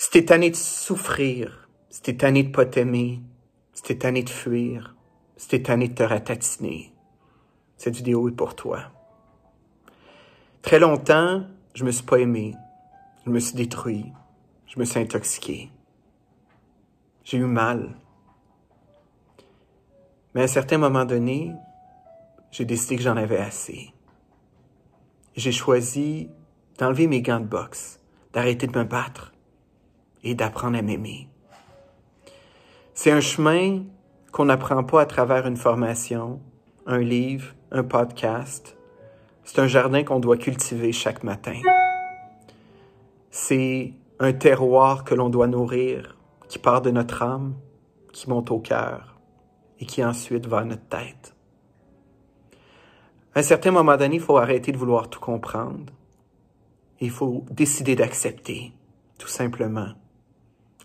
Si t'es tanné de souffrir, si t'es tanné de pas t'aimer, si t'es tanné de fuir, si t'es tanné de te ratatiner, cette vidéo est pour toi. Très longtemps, je me suis pas aimé, je me suis détruit, je me suis intoxiqué. J'ai eu mal. Mais à un certain moment donné, j'ai décidé que j'en avais assez. J'ai choisi d'enlever mes gants de boxe, d'arrêter de me battre et d'apprendre à m'aimer. C'est un chemin qu'on n'apprend pas à travers une formation, un livre, un podcast. C'est un jardin qu'on doit cultiver chaque matin. C'est un terroir que l'on doit nourrir, qui part de notre âme, qui monte au cœur et qui ensuite va à notre tête. À un certain moment donné, il faut arrêter de vouloir tout comprendre. Il faut décider d'accepter, tout simplement,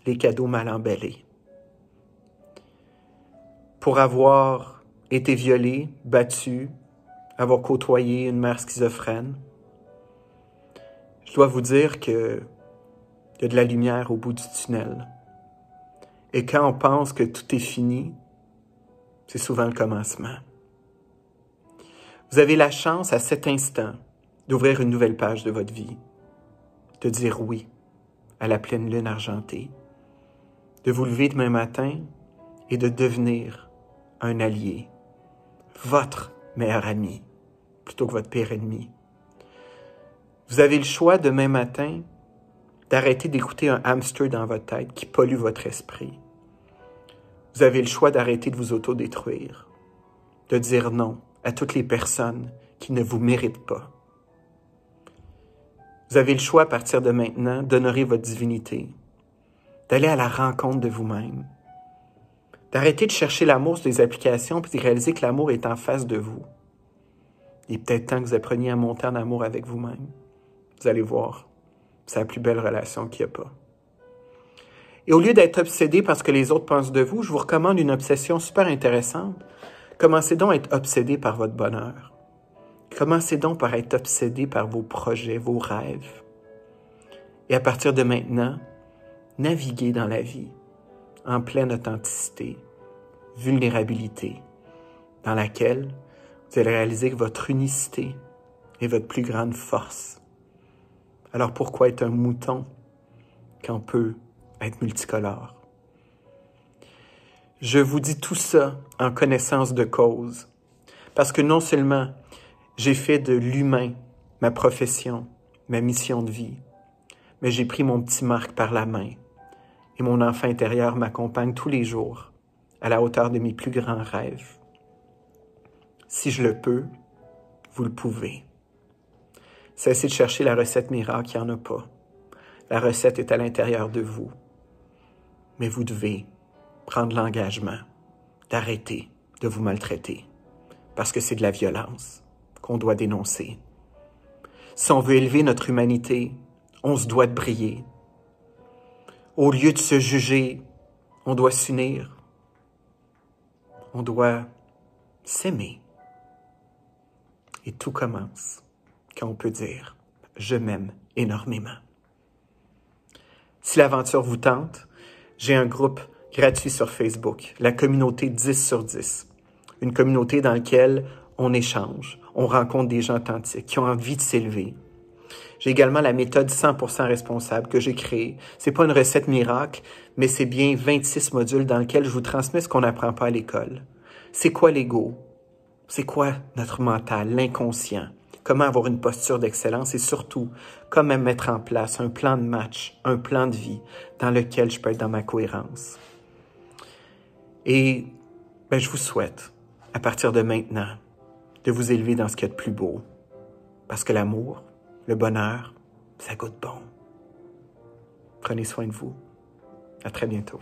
les cadeaux mal embellés. Pour avoir été violé, battu, avoir côtoyé une mère schizophrène, je dois vous dire qu'il y a de la lumière au bout du tunnel. Et quand on pense que tout est fini, c'est souvent le commencement. Vous avez la chance à cet instant d'ouvrir une nouvelle page de votre vie, de dire oui à la pleine lune argentée, de vous lever demain matin et de devenir un allié, votre meilleur ami, plutôt que votre pire ennemi. Vous avez le choix demain matin d'arrêter d'écouter un hamster dans votre tête qui pollue votre esprit. Vous avez le choix d'arrêter de vous autodétruire, de dire non à toutes les personnes qui ne vous méritent pas. Vous avez le choix à partir de maintenant d'honorer votre divinité, d'aller à la rencontre de vous-même, d'arrêter de chercher l'amour sur les applications puis de réaliser que l'amour est en face de vous. Il est peut-être temps que vous appreniez à monter en amour avec vous-même. Vous allez voir, c'est la plus belle relation qu'il n'y a pas. Et au lieu d'être obsédé par ce que les autres pensent de vous, je vous recommande une obsession super intéressante. Commencez donc à être obsédé par votre bonheur. Commencez donc par être obsédé par vos projets, vos rêves. Et à partir de maintenant, naviguez dans la vie en pleine authenticité, vulnérabilité, dans laquelle vous allez réaliser que votre unicité est votre plus grande force. Alors pourquoi être un mouton quand on peut être multicolore? Je vous dis tout ça en connaissance de cause, parce que non seulement j'ai fait de l'humain ma profession, ma mission de vie, mais j'ai pris mon petit Marc par la main et mon enfant intérieur m'accompagne tous les jours à la hauteur de mes plus grands rêves. Si je le peux, vous le pouvez. Cessez de chercher la recette miracle, il n'y en a pas. La recette est à l'intérieur de vous. Mais vous devez prendre l'engagement d'arrêter de vous maltraiter, parce que c'est de la violence qu'on doit dénoncer. Si on veut élever notre humanité, on se doit de briller. Au lieu de se juger, on doit s'unir. On doit s'aimer. Et tout commence quand on peut dire « Je m'aime énormément ». Si l'aventure vous tente, j'ai un groupe gratuit sur Facebook, la communauté 10 sur 10. Une communauté dans laquelle on échange, on rencontre des gens authentiques qui ont envie de s'élever. J'ai également la méthode 100% responsable que j'ai créée. C'est pas une recette miracle, mais c'est bien 26 modules dans lesquels je vous transmets ce qu'on n'apprend pas à l'école. C'est quoi l'ego? C'est quoi notre mental, l'inconscient? Comment avoir une posture d'excellence et surtout, comment mettre en place un plan de match, un plan de vie dans lequel je peux être dans ma cohérence. Et je vous souhaite, à partir de maintenant, de vous élever dans ce qu'il y a de plus beau. Parce que l'amour, le bonheur, ça goûte bon. Prenez soin de vous. À très bientôt.